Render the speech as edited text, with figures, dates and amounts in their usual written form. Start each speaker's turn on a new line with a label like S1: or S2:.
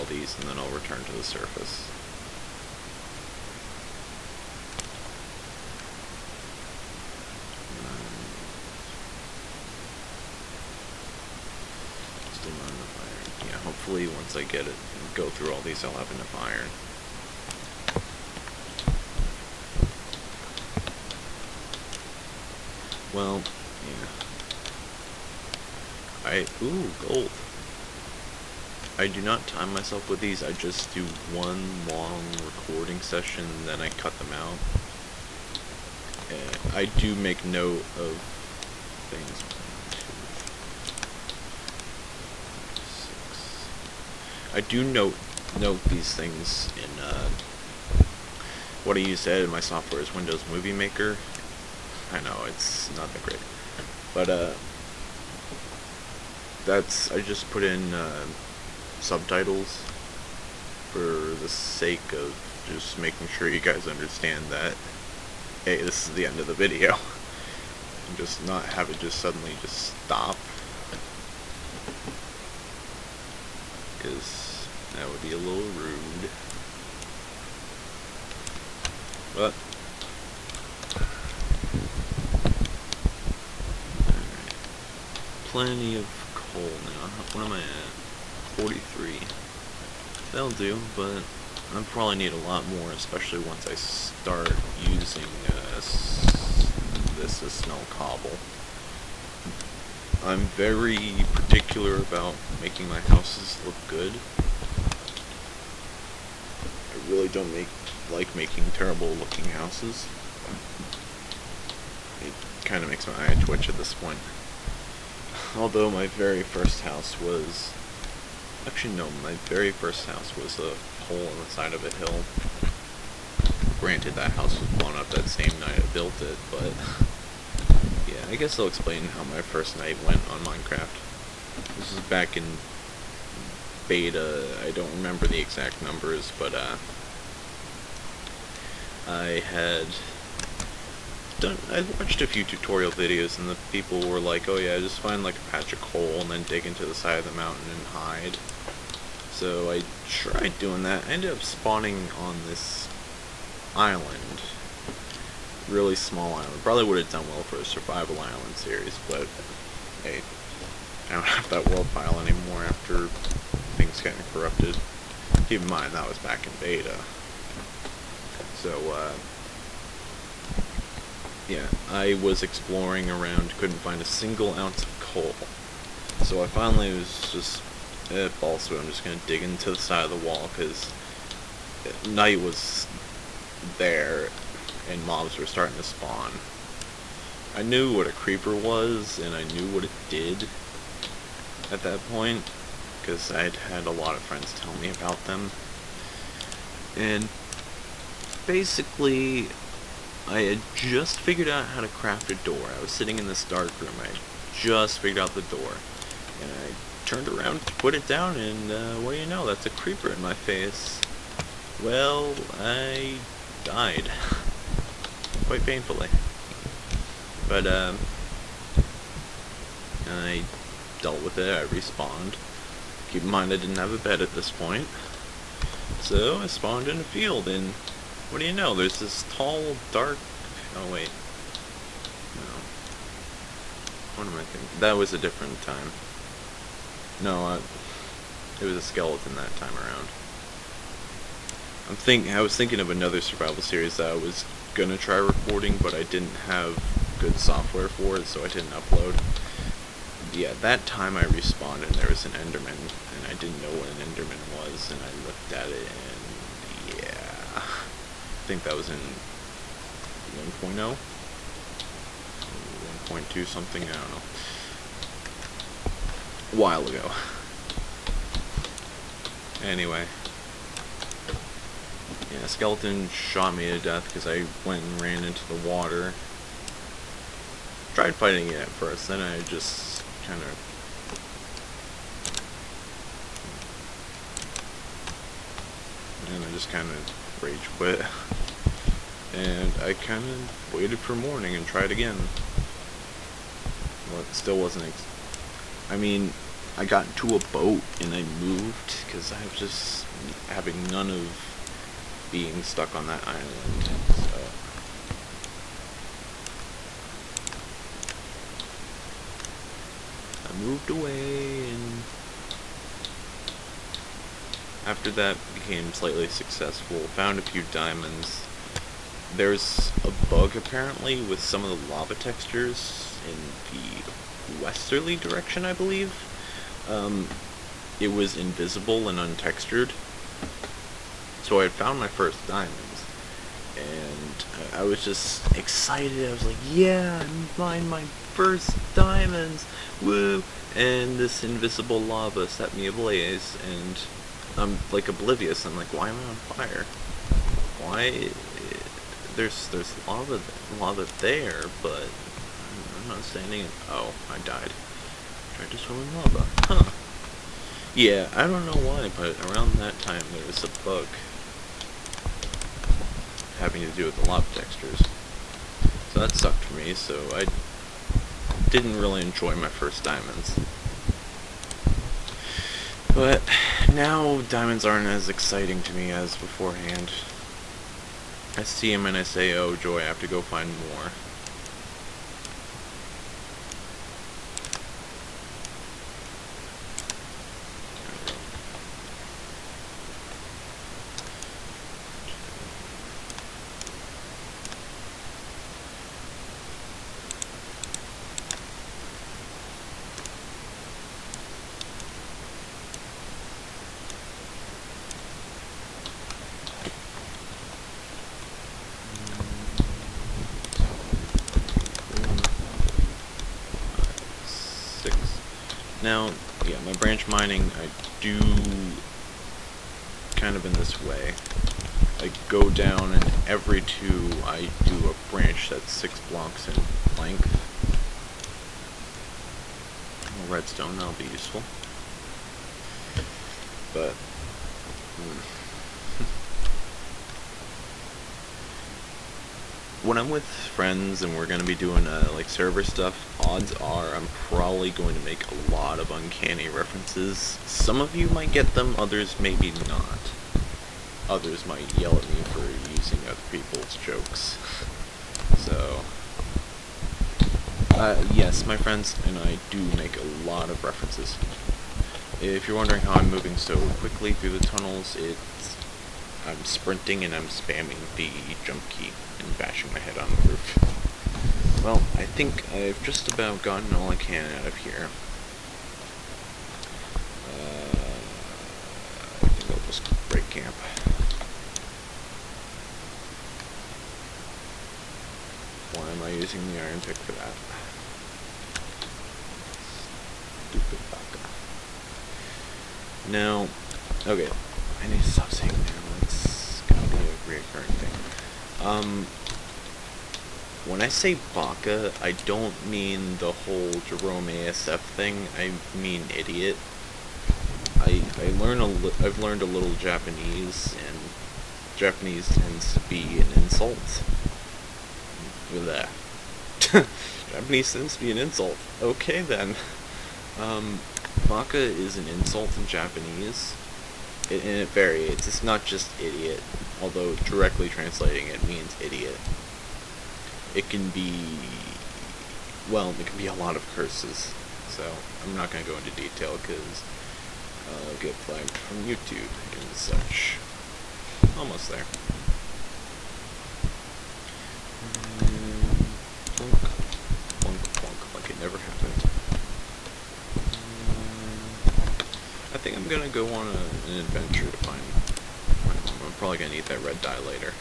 S1: all these, and then I'll return to the surface. Still not enough iron. Yeah, hopefully once I get it and go through all these, I'll have enough iron. Well, yeah. Ooh, gold. I do not time myself with these, I just do one long recording session, then I cut them out. And I do make note of things. 1, 2, 3, 4, 5, 6. I do note these things in, what I use to edit my software is Windows Movie Maker. I know, it's not that great. But, I just put in, subtitles for the sake of just making sure you guys understand that, hey, this is the end of the video. And just not have it just suddenly just stop. Because that would be a little rude. But alright. Plenty of coal now. What am I at? 43. That'll do, but I'll probably need a lot more, especially once I start using this as snow cobble. I'm very particular about making my houses look good. I really don't like making terrible looking houses. It kind of makes my eye twitch at this point. Although my very first house was... Actually, no, my very first house was a hole on the side of a hill. Granted, that house was blown up that same night I built it, but... Yeah, I guess I'll explain how my first night went on Minecraft. This was back in beta. I don't remember the exact numbers, but, I watched a few tutorial videos, and the people were like, oh yeah, just find like a patch of coal and then dig into the side of the mountain and hide. So I tried doing that. I ended up spawning on this island. Really small island. Probably would have done well for a survival island series, but hey, I don't have that world file anymore after things getting corrupted. Keep in mind, that was back in beta. So, yeah, I was exploring around, couldn't find a single ounce of coal. So I finally was just, balls to it, I'm just going to dig into the side of the wall, because night was there, and mobs were starting to spawn. I knew what a creeper was, and I knew what it did at that point, because I'd had a lot of friends tell me about them. And basically, I had just figured out how to craft a door. I was sitting in this dark room. I just figured out the door. And I turned around to put it down, and what do you know? That's a creeper in my face. Well, I died. Quite painfully. But, I dealt with it. I respawned. Keep in mind I didn't have a bed at this point. So I spawned in a field, and what do you know? There's this tall, dark... Oh, wait. No. What am I thinking? That was a different time. No, it was a skeleton that time around. I was thinking of another survival series that I was gonna try recording, but I didn't have good software for it, so I didn't upload. Yeah, that time I respawned, and there was an Enderman, and I didn't know what an Enderman was, and I looked at it, and yeah... I think that was in 1.0? 1.2 something, I don't know. A while ago. Anyway. Yeah, skeleton shot me to death because I went and ran into the water. Tried fighting it at first, then I just kind of... And I just kind of rage quit. And I kind of waited for morning and tried again. Well, it still wasn't... I mean, I got into a boat and I moved because I was just having none of being stuck on that island. So I moved away, and after that became slightly successful. Found a few diamonds. There's a bug apparently with some of the lava textures in the westerly direction, I believe. It was invisible and untextured. So I had found my first diamonds, and I was just excited. I was like, yeah, I'm finding my first diamonds, woo! And this invisible lava set me ablaze, and I'm like oblivious. I'm like, why am I on fire? Why? There's lava there, but I'm not standing in. Oh, I died. Tried to swim in lava. Huh. Yeah, I don't know why, but around that time there was a bug having to do with the lava textures. So that sucked for me, so I didn't really enjoy my first diamonds. But now diamonds aren't as exciting to me as beforehand. I see them and I say, oh joy, I have to go find more. Now, yeah, my branch mining, I do kind of in this way. I go down, and every 2 I do a branch that's 6 blocks in length. Redstone, that'll be useful. But when I'm with friends and we're gonna be doing like server stuff, odds are I'm probably going to make a lot of uncanny references. Some of you might get them, others maybe not. Others might yell at me for using other people's jokes. So yes, my friends and I do make a lot of references. If you're wondering how I'm moving so quickly through the tunnels, I'm sprinting and I'm spamming the jump key and bashing my head on the roof. Well, I think I've just about gotten all I can out of here. I think I'll just break camp. Why am I using the iron pick for that? Stupid baka. Now, okay, I need to stop saying now. It's gonna be a reoccurring thing. When I say baka, I don't mean the whole Jerome ASF thing. I mean idiot. I've learned a little Japanese, and Japanese tends to be an insult. Blech. Japanese tends to be an insult. Okay then. Baka is an insult in Japanese, and it varies. It's not just idiot, although directly translating it means idiot. It can be, well, it can be a lot of curses, so I'm not going to go into detail because I'll get flagged from YouTube and such. Almost there. Plunk, plunk, plunk, like it never happened. I think I'm going to go on an adventure to find my mom. I'm probably going to need that red dye later.